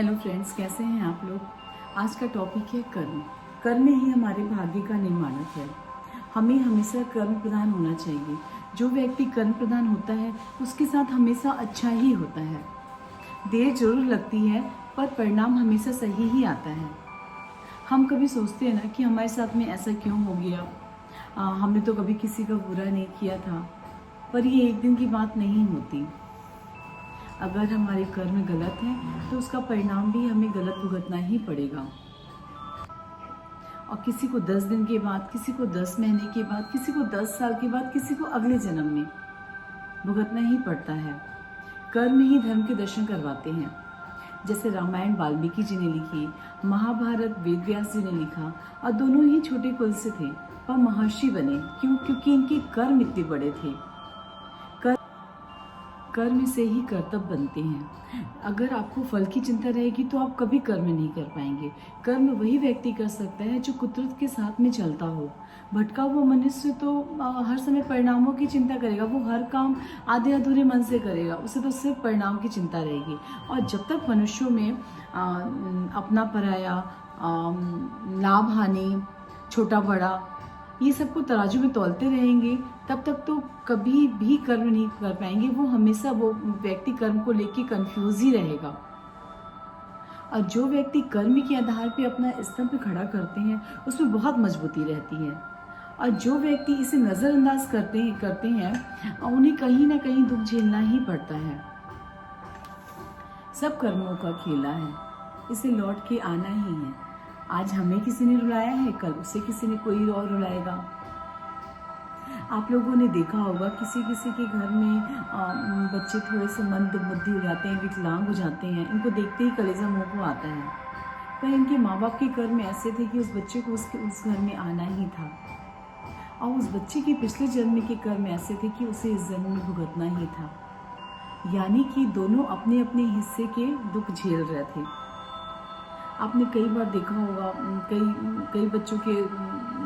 Hello friends, कैसे हैं आप लोग। आज का टॉपिक है कर्म। कर्म ही हमारे भाग्य का निर्माणक है। हमें हमेशा कर्म प्रधान होना चाहिए। जो व्यक्ति कर्म प्रधान होता है उसके साथ हमेशा अच्छा ही होता है। देर जरूर लगती है पर परिणाम हमेशा सही ही आता है। हम कभी सोचते हैं ना कि हमारे साथ में ऐसा क्यों हो गया, हमने तो कभी किसी का बुरा नहीं किया था। पर ये एक दिन की बात नहीं होती। अगर हमारे कर्म गलत हैं तो उसका परिणाम भी हमें गलत भुगतना ही पड़ेगा। और किसी को 10 दिन के बाद, किसी को 10 महीने के बाद, किसी को 10 साल के बाद, किसी को अगले जन्म में भुगतना ही पड़ता है। कर्म ही धर्म के दर्शन करवाते हैं। जैसे रामायण वाल्मीकि जी ने लिखी, महाभारत वेद व्यास जी ने लिखा, और दोनों ही छोटे कुल से थे पर महर्षि बने। क्यों? क्योंकि इनके कर्म इतने बड़े थे। कर्म से ही कर्तव्य बनते हैं। अगर आपको फल की चिंता रहेगी तो आप कभी कर्म नहीं कर पाएंगे। कर्म वही व्यक्ति कर सकता है जो कुदरत के साथ में चलता हो। भटका हुआ मनुष्य तो हर समय परिणामों की चिंता करेगा। वो हर काम आधे अधूरे मन से करेगा, उसे तो सिर्फ परिणाम की चिंता रहेगी। और जब तक मनुष्यों में अपना पराया, लाभ हानि, छोटा बड़ा, ये सबको तराजू में तौलते रहेंगे, तब तक तो कभी भी कर्म नहीं कर पाएंगे। वो हमेशा वो व्यक्ति कर्म को लेके कंफ्यूज ही रहेगा। और जो व्यक्ति कर्म के आधार पे अपना स्तंभ खड़ा करते हैं उसमें बहुत मजबूती रहती है। और जो व्यक्ति इसे नज़रअंदाज करते हैं उन्हें कहीं ना कहीं दुख झेलना ही पड़ता है। सब कर्मों का खेला है, इसे लौट के आना ही है। आज हमें किसी ने रुलाया है, कल उसे किसी ने कोई और रुलाएगा। आप लोगों ने देखा होगा किसी किसी के घर में बच्चे थोड़े से मंद बुद्धि हो जाते हैं, विकलांग हो जाते हैं। इनको देखते ही कलेजा मुंह को आता है। पर इनके माँ बाप के कर्म ऐसे थे कि उस बच्चे को उस घर में आना ही था। और उस बच्चे के पिछले जन्म के कर्म ऐसे थे कि उसे इस जन्म में भुगतना ही था। यानी कि दोनों अपने अपने हिस्से के दुख झेल रहे थे। आपने कई बार देखा होगा, कई बच्चों के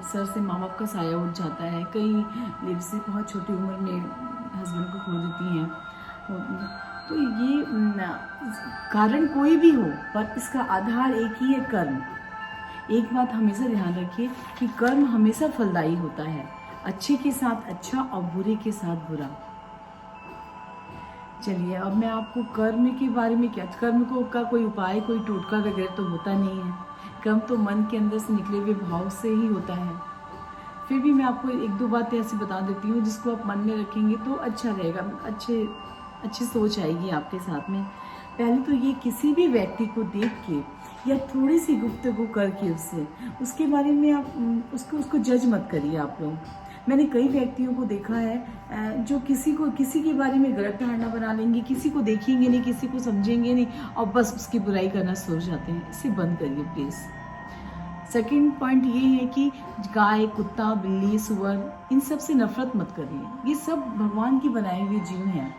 सर से माँ बाप का साया उठ जाता है। कई लेडीज़ बहुत छोटी उम्र में हस्बैंड को खो देती हैं। तो ये कारण कोई भी हो, पर इसका आधार एक ही है, कर्म। एक बात हमेशा ध्यान रखिए कि कर्म हमेशा फलदायी होता है। अच्छे के साथ अच्छा और बुरे के साथ बुरा। चलिए, अब मैं आपको कर्म के बारे में क्या, कर्म को का कोई उपाय, कोई टोटका वगैरह तो होता नहीं है। कर्म तो मन के अंदर से निकले हुए भाव से ही होता है। फिर भी मैं आपको एक दो बातें ऐसी बता देती हूँ जिसको आप मन में रखेंगे तो अच्छा रहेगा, अच्छी सोच आएगी आपके साथ में। पहले तो ये, किसी भी व्यक्ति को देख के या थोड़ी सी गुफ्तगू करके उसके बारे में आप उसको जज मत करिए आप लोग। मैंने कई व्यक्तियों को देखा है जो किसी के बारे में गलत धारणा बना लेंगे, किसी को देखेंगे नहीं, किसी को समझेंगे नहीं और बस उसकी बुराई करना शुरू हो जाते हैं। इसे बंद करिए प्लीज़। सेकंड पॉइंट ये है कि गाय, कुत्ता, बिल्ली, सुअर, इन सब से नफरत मत करिए। ये सब भगवान की बनाए हुए जीव हैं।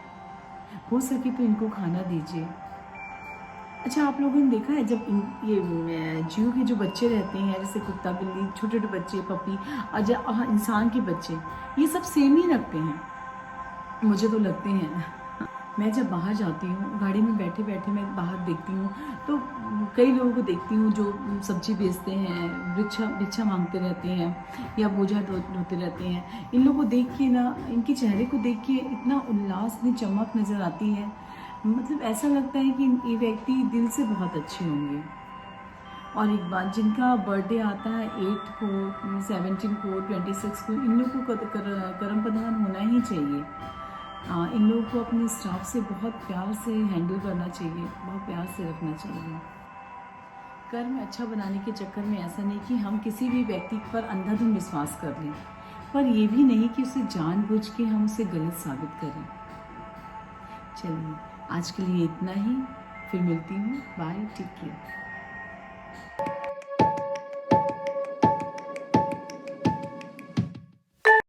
हो सके तो इनको खाना दीजिए। अच्छा, आप लोगों ने देखा है जब ये जीव के जो बच्चे रहते हैं, जैसे कुत्ता, बिल्ली, छोटे छोटे बच्चे, पपी, और इंसान के बच्चे, ये सब सेम ही लगते हैं, मुझे तो लगते हैं। मैं जब बाहर जाती हूँ, गाड़ी में बैठे बैठे मैं बाहर देखती हूँ तो कई लोगों को देखती हूँ जो सब्जी बेचते हैं, भिक्षा मांगते रहते हैं या बोझा ढोते रहते हैं। इन लोगों को देख के ना, इनके चेहरे को देख के इतना उल्लास, इतनी चमक नज़र आती है। मतलब ऐसा लगता है कि ये व्यक्ति दिल से बहुत अच्छे होंगे। और एक बात, जिनका बर्थडे आता है 8 को, 17 को, 26 को, इन लोगों को कर्म प्रधान होना ही चाहिए। इन लोगों को अपने स्टाफ से बहुत प्यार से हैंडल करना चाहिए, बहुत प्यार से रखना चाहिए। कर्म अच्छा बनाने के चक्कर में ऐसा नहीं कि हम किसी भी व्यक्ति पर अंधाधुंध विश्वास कर लें, पर यह भी नहीं कि उसे जानबूझ के हम उसे गलत साबित करें। चलिए, आज के लिए इतना ही। फिर मिलती हूँ। Bye, take care.